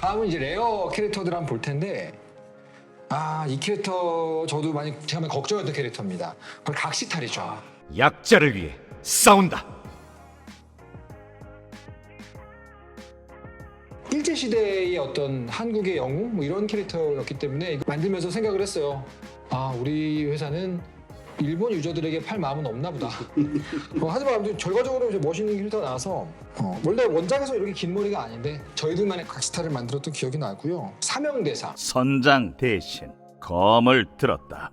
다음은 이제 레어 캐릭터들 한번 볼 텐데 이 캐릭터 저도 제가 많이 걱정했던 캐릭터입니다. 바로 각시탈이죠. 약자를 위해 싸운다. 일제시대의 어떤 한국의 영웅 뭐 이런 캐릭터였기 때문에 이거 만들면서 생각을 했어요. 우리 회사는 일본 유저들에게 팔 마음은 없나 보다. 하지만 아무튼 결과적으로 이제 멋있는 캐릭터가 나와서 원래 원작에서 이렇게 긴 머리가 아닌데 저희들만의 각시탈을 만들었던 기억이 나고요. 사명대사. 선장 대신 검을 들었다.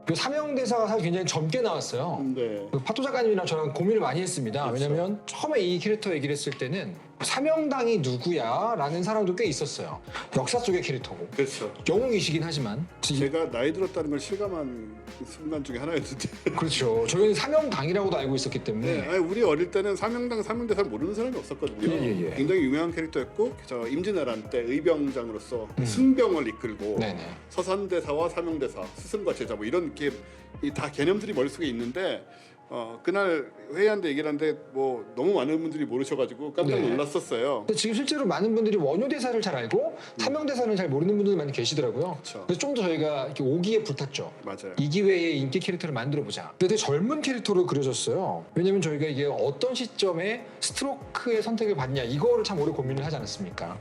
그 사명대사가 사실 굉장히 젊게 나왔어요. 네. 파토 작가님이랑 저랑 고민을 많이 했습니다. 그렇죠. 왜냐면 처음에 이 캐릭터 얘기를 했을 때는 사명당이 누구야? 라는 사람도 꽤 있었어요. 역사 속의 캐릭터고. 그렇죠. 영웅이시긴 하지만. 제가 나이 들었다는 걸 실감한 순간 중에 하나였는데. 그렇죠. 저희는 사명당이라고도 알고 있었기 때문에. 네, 아니, 우리 어릴 때는 사명당, 사명대사 모르는 사람이 없었거든요. 예. 굉장히 유명한 캐릭터였고 저 임진왜란 때 의병장으로서 승병을 이끌고 네네. 서산대사와 사명대사, 스승과 제자 뭐 이런 게 다 개념들이 머릿속에 있는데 그날 회의하는데 얘기를 하는데 뭐 너무 많은 분들이 모르셔가지고 깜짝 네. 놀랐었어요. 근데 지금 실제로 많은 분들이 원효대사를 잘 알고 사명대사는 잘 모르는 분들이 많이 계시더라고요. 그렇죠. 그래서 좀 더 저희가 이렇게 오기에 불탔죠. 맞아요. 이 기회에 인기 캐릭터를 만들어보자. 근데 되게 젊은 캐릭터로 그려졌어요. 왜냐면 저희가 이게 어떤 시점에 스트로크의 선택을 받냐 이거를 참 오래 고민을 하지 않았습니까?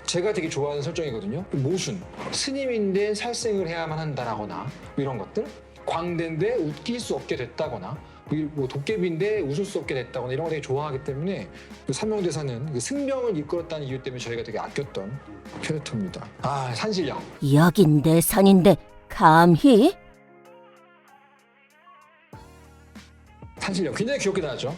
제가 되게 좋아하는 설정이거든요. 모순, 스님인데 살생을 해야만 한다라거나 뭐 이런 것들. 광대인데 웃길 수 없게 됐다거나 뭐 도깨비인데 웃을 수 없게 됐다거나 이런 거 되게 좋아하기 때문에 그 사명대사는 그 승병을 이끌었다는 이유 때문에 저희가 되게 아꼈던 캐릭터입니다. 산신령. 여긴 내 산인데 감히? 산신령 굉장히 귀엽게 나왔죠.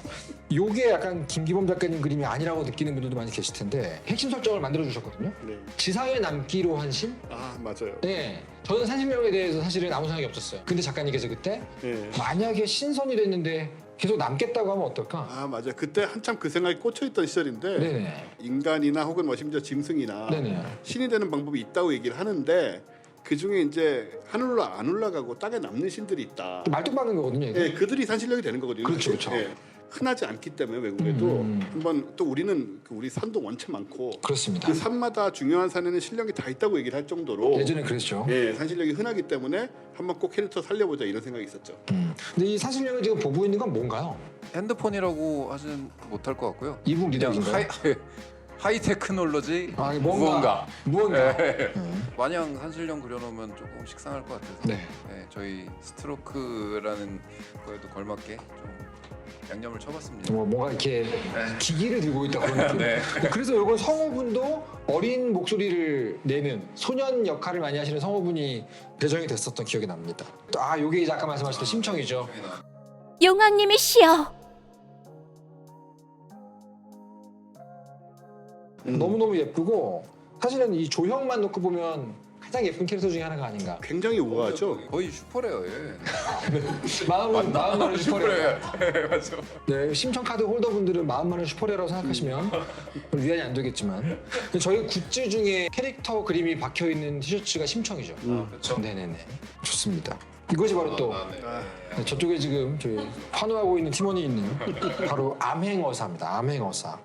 요게 약간 김기범 작가님 그림이 아니라고 느끼는 분들도 많이 계실 텐데 핵심 설정을 만들어 주셨거든요. 네. 지상에 남기로 한 신? 맞아요. 네. 저는 산신령에 대해서 사실은 아무 생각이 없었어요. 근데 작가님께서 그때 네. 만약에 신선이 됐는데 계속 남겠다고 하면 어떨까? 맞아요. 그때 한참 그 생각이 꽂혀있던 시절인데 네네. 인간이나 혹은 뭐 심지어 짐승이나 네네. 신이 되는 방법이 있다고 얘기를 하는데 그 중에 이제 하늘로 안 올라가고 땅에 남는 신들이 있다. 말뚝박는 거거든요. 이게. 네, 그들이 산신령이 되는 거거든요. 그렇죠, 사실. 그렇죠. 네, 흔하지 않기 때문에 외국에도 한번 또 우리는 우리 산도 원체 많고 그렇습니다. 그 산마다 중요한 산에는 신령이 다 있다고 얘기를 할 정도로 예전에 그랬죠. 예, 산신령이 흔하기 때문에 한번 꼭 캐릭터 살려보자 이런 생각이 있었죠. 근데 이 산신령이 지금 보고 있는 건 뭔가요? 핸드폰이라고 하진 못할 것 같고요. 이북 그냥 리더인가요? 하이 테크놀로지 무언가. 네. 마냥 산신령 그려놓으면 조금 식상할 것 같아서 네. 저희 스트로크라는 거에도 걸맞게 좀 양념을 쳐봤습니다. 뭔가 이렇게 기기를 들고 있다 그런 느낌. 네. 그래서 이건 성우분도 어린 목소리를 내는 소년 역할을 많이 하시는 성우분이 배정이 됐었던 기억이 납니다. 요게 이제 아까 말씀하셨던 심청이죠. 용왕님이시여. 너무너무 예쁘고 사실은 이 조형만 놓고 보면 가장 예쁜 캐릭터 중에 하나가 아닌가. 굉장히 우아하죠. 거의 슈퍼레어예. 마음만은 슈퍼레어. 맞죠. 네, 심청 카드 홀더분들은 마음만은 슈퍼레어라고 생각하시면 위안이 안 되겠지만 저희 굿즈 중에 캐릭터 그림이 박혀 있는 티셔츠가 심청이죠. 그렇죠. 네네네. 좋습니다. 이것이 바로 또 네, 저쪽에 지금 저희 환호하고 있는 팀원이 있는 바로 암행어사입니다. 암행어사.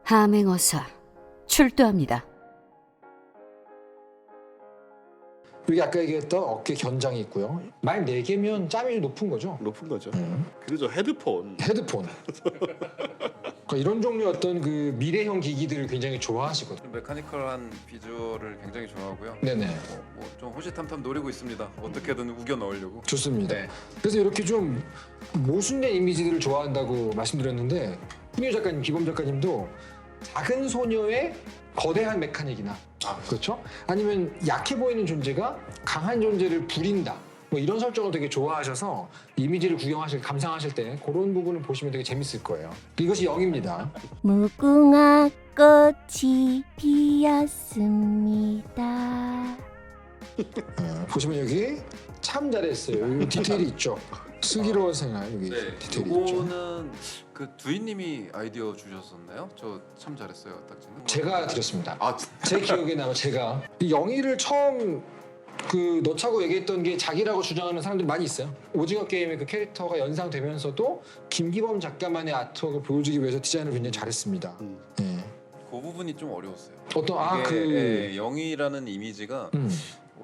함행어사 출두합니다. 여기 아까 얘기했던 어깨 견장이 있고요. 말 4개면 짬이 높은 거죠. 높은 거죠. 그리고 헤드폰. 헤드폰. 그러니까 이런 종류의 어떤 그 미래형 기기들을 굉장히 좋아하시거든요. 메카니컬한 비주얼을 굉장히 좋아하고요. 네네. 좀 호시탐탐 노리고 있습니다. 어떻게든 우겨 넣으려고. 좋습니다. 네. 그래서 이렇게 좀 모순된 이미지들을 좋아한다고 말씀드렸는데 훈io 작가님, 기범 작가님도 작은 소녀의 거대한 메카닉이나 그렇죠? 아니면 약해 보이는 존재가 강한 존재를 부린다. 뭐 이런 설정을 되게 좋아하셔서 이미지를 감상하실 때 그런 부분을 보시면 되게 재밌을 거예요. 이것이 영입니다. 무궁화 꽃이 피었습니다. 보시면 여기 참 잘했어요. 여기 디테일이 있죠. 슬기로운 생활 여기 디테일이 있죠. 이거는 그 두인님이 아이디어 주셨었나요? 저 참 잘했어요, 딱지는. 제가 드렸습니다. 아, 제 기억에 남아 제가 이 영희를 처음 그 너차고 얘기했던 게 자기라고 주장하는 사람들이 많이 있어요. 오징어 게임의 그 캐릭터가 연상되면서도 김기범 작가만의 아트웍을 보여주기 위해서 디자인을 굉장히 잘했습니다. 예. 그 부분이 좀 어려웠어요. 어떤 이게 영희라는 이미지가 음.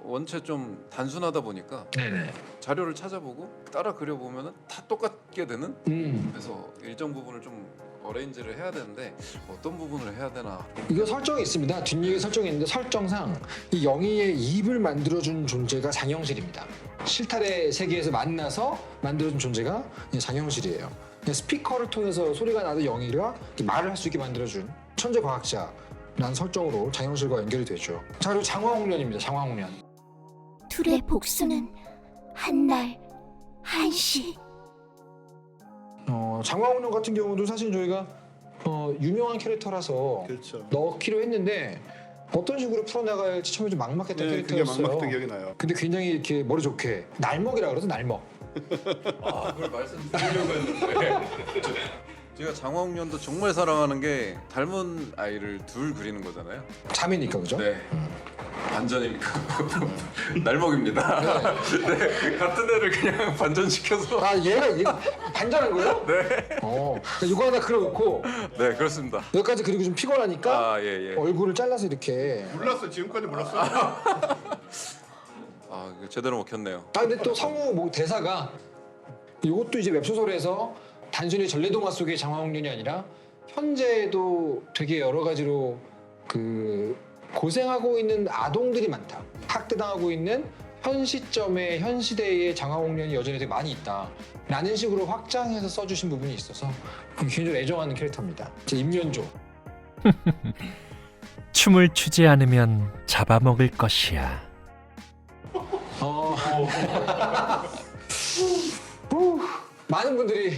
원체 좀 단순하다 보니까 네네. 자료를 찾아보고 따라 그려보면은 다 똑같게 되는. 그래서 일정 부분을 좀 어레인지를 해야 되는데 어떤 부분을 해야 되나. 이거 설정이 있습니다. 뒷얘기 설정이 있는데 설정상 이 영희의 입을 만들어준 존재가 장영실입니다. 실타래 세계에서 만나서 만들어준 존재가 이 장영실이에요. 스피커를 통해서 소리가 나도 영희가 말을 할 수 있게 만들어준 천재 과학자라는 설정으로 장영실과 연결이 되죠. 자, 그리고 장화홍련입니다. 장화홍련. 둘의 복수는 한날 한시. 장화홍련 같은 경우도 사실 저희가 유명한 캐릭터라서 그렇죠. 넣기로 했는데 어떤 식으로 풀어나갈지 처음에 좀 막막했던 네, 그게 캐릭터였어요. 막막했던 기억이 나요. 근데 굉장히 이렇게 머리 좋게 날먹이라 그러죠. 날먹. 아, 그걸 말씀드리려고 했는데 제가 장화홍련도 정말 사랑하는 게 닮은 아이를 둘 그리는 거잖아요. 자매니까 그죠? 네. 반전입니까? 날먹입니다. 네. 같은 애를 그냥 반전시켜서. 아 얘가 반전한 거예요? 네. 이거 하나 그려놓고 네, 그렇습니다. 여기까지 그리고 좀 피곤하니까 아, 예, 예. 얼굴을 잘라서 이렇게. 몰랐어. 지금까지 몰랐어요. 아, 이거 제대로 먹혔네요. 아 근데 또 성우 뭐 대사가 이것도 이제 웹소설에서 단순히 전래동화 속의 장화홍련이 아니라 현재도 되게 여러 가지로 그 고생하고 있는 아동들이 많다. 학대당하고 있는 현 시점에 현 시대의 장화홍련이 여전히 되게 많이 있다. 라는 식으로 확장해서 써주신 부분이 있어서 굉장히 애정하는 캐릭터입니다. 제 임연조. 춤을 추지 않으면 잡아먹을 것이야. 많은 분들이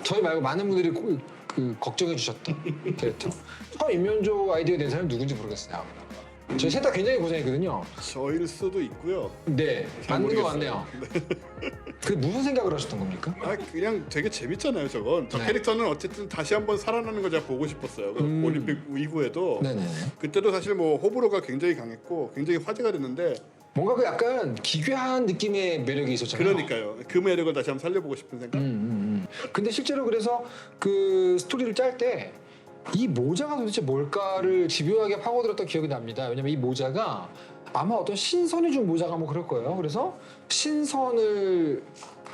저희 말고 많은 분들이 그 걱정해 주셨던 캐릭터. 처음 임연조 아이디어 낸 사람이 누군지 모르겠어요. 저희 셋 다 굉장히 고생했거든요. 저일 수도 있고요. 네, 잘 맞는 거 모르겠어요. 같네요. 그 무슨 생각을 하셨던 겁니까? 아 그냥 되게 재밌잖아요. 저건. 저 네. 캐릭터는 어쨌든 다시 한번 살아나는 걸 제가 보고 싶었어요. 그 올림픽 이후에도. 네네네. 그때도 사실 뭐 호불호가 굉장히 강했고 굉장히 화제가 됐는데 뭔가 그 약간 기괴한 느낌의 매력이 있었잖아요. 그러니까요. 그 매력을 다시 한번 살려보고 싶은 생각. 근데 실제로 그래서 그 스토리를 짤 때 이 모자가 도대체 뭘까를 집요하게 파고들었던 기억이 납니다. 왜냐면 이 모자가 아마 어떤 신선이 준 모자가 뭐 그럴 거예요. 그래서 신선을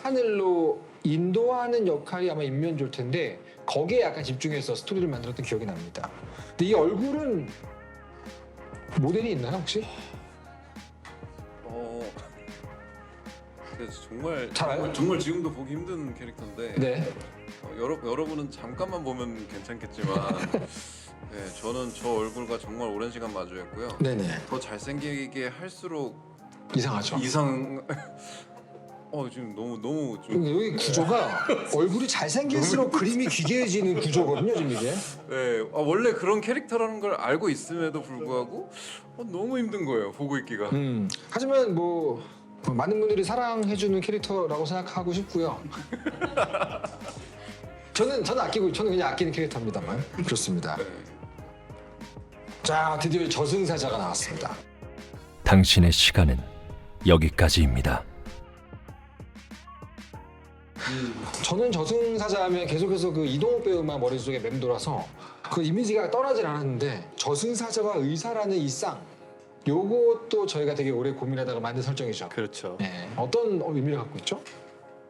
하늘로 인도하는 역할이 아마 임면조일 텐데 거기에 약간 집중해서 스토리를 만들었던 기억이 납니다. 근데 이 얼굴은 모델이 있나요 혹시? 그래서 정말 잘 알아요? 정말 지금도 보기 힘든 캐릭터인데 네. 여러분은 잠깐만 보면 괜찮겠지만 네, 저는 저 얼굴과 정말 오랜 시간 마주했고요. 네네. 더 잘생기게 할수록 이상하죠. 지금 너무 좀 여기 구조가 얼굴이 잘생길수록 그림이 기괴해지는 구조거든요 지금 이게. 네, 원래 그런 캐릭터라는 걸 알고 있음에도 불구하고 너무 힘든 거예요 보고 있기가. 하지만 뭐 많은 분들이 사랑해주는 캐릭터라고 생각하고 싶고요. 저는 그냥 아끼는 캐릭터입니다만 그렇습니다. 네. 자, 드디어 저승사자가 나왔습니다. 당신의 시간은 여기까지입니다. 저는 저승사자 하면 계속해서 그 이동욱 배우만 머릿속에 맴돌아서 그 이미지가 떠나질 않았는데 저승사자와 의사라는 이 쌍 요것도 저희가 되게 오래 고민하다가 만든 설정이죠. 그렇죠. 네. 어떤 의미를 갖고 있죠?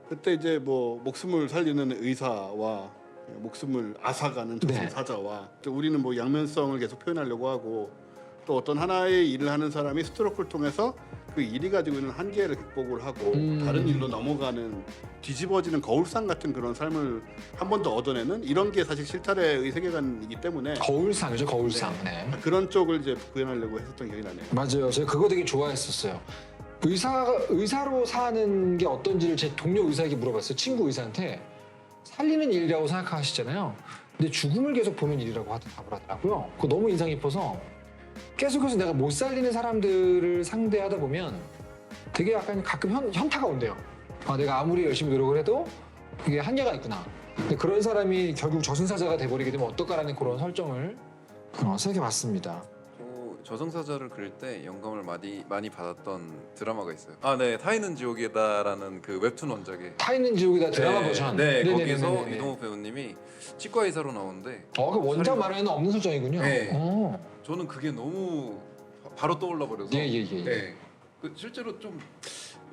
그때 이제 뭐 목숨을 살리는 의사와 목숨을 앗아가는 저승사자와 또 우리는 뭐 양면성을 계속 표현하려고 하고 또 어떤 하나의 일을 하는 사람이 스트로크를 통해서 그 일이 가지고 있는 한계를 극복을 하고 다른 일로 넘어가는 뒤집어지는 거울상 같은 그런 삶을 한 번 더 얻어내는 이런 게 사실 실타래의 세계관이기 때문에 거울상이죠, 거울상. 네. 그런 쪽을 이제 구현하려고 했었던 기억이 나네요. 맞아요. 제가 그거 되게 좋아했었어요. 의사로 사는 게 어떤지를 제 동료 의사에게 물어봤어요. 친구 의사한테. 살리는 일이라고 생각하시잖아요. 근데 죽음을 계속 보는 일이라고 답을 하더라고요. 그거 너무 인상 깊어서 계속해서 내가 못 살리는 사람들을 상대하다 보면 되게 약간 가끔 현타가 온대요. 내가 아무리 열심히 노력을 해도 이게 한계가 있구나. 근데 그런 사람이 결국 저승사자가 돼버리게 되면 어떨까라는 그런 설정을 생각해봤습니다. 저승사자를 그릴 때 영감을 많이 받았던 드라마가 있어요. 아, 네, 타이는 지옥이다라는 그 웹툰 원작에. 타이는 지옥이다 드라마 네, 버전. 네, 네네네네네. 거기서 이동욱 배우님이 치과 의사로 나오는데 그 원작 살인- 만화에는 없는 설정이군요. 네. 어. 저는 그게 너무 바로 떠올라 버려서. 예. 네. 그 실제로 좀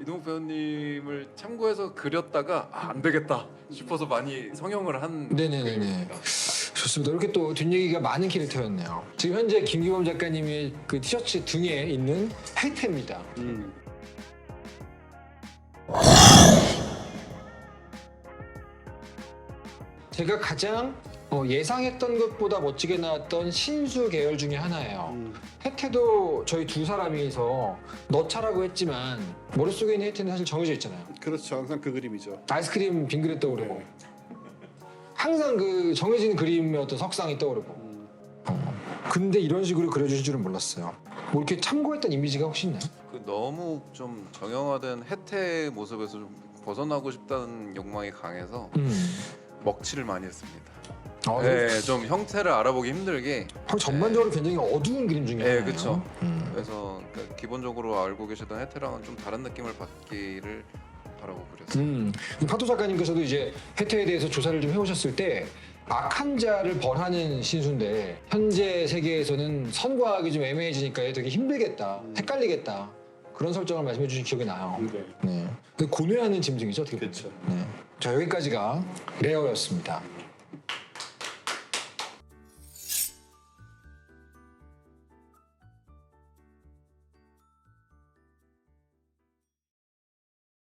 이동욱 배우님을 참고해서 그렸다가 안 되겠다 싶어서 많이 성형을 한. 네네네네. 그림입니다. 좋습니다. 이렇게 또 뒷얘기가 많은 캐릭터였네요. 지금 현재 김기범 작가님의 그 티셔츠 등에 있는 혜태입니다. 제가 가장 예상했던 것보다 멋지게 나왔던 신수 계열 중에 하나예요. 혜태도 저희 두 사람이서 넣자라고 했지만 머릿속에 있는 혜태는 사실 정해져 있잖아요. 그렇죠. 항상 그 그림이죠. 아이스크림 빙그레 떠오르고 항상 그 정해진 그림의 어떤 석상이 떠오르고 근데 이런 식으로 그려주실 줄은 몰랐어요. 뭐 이렇게 참고했던 이미지가 혹시 있나요? 그 너무 좀 정형화된 혜태 모습에서 좀 벗어나고 싶다는 욕망이 강해서 먹칠을 많이 했습니다. 네, 좀 형태를 알아보기 힘들게. 전반적으로 굉장히 어두운 그림 중에 네, 하나예요. 그렇죠. 그래서 그러니까 기본적으로 알고 계시던 혜태랑은 좀 다른 느낌을 받기를 바라고 그렸어요. 파도 작가님께서도 이제 혜태에 대해서 조사를 좀 해오셨을 때 악한 자를 벌하는 신수인데 현재 세계에서는 선과하기 좀 애매해지니까 되게 힘들겠다, 헷갈리겠다 그런 설정을 말씀해 주신 기억이 나요. 네. 고뇌하는 짐승이죠, 어떻게 보면. 그렇죠. 네. 자, 여기까지가 레어였습니다.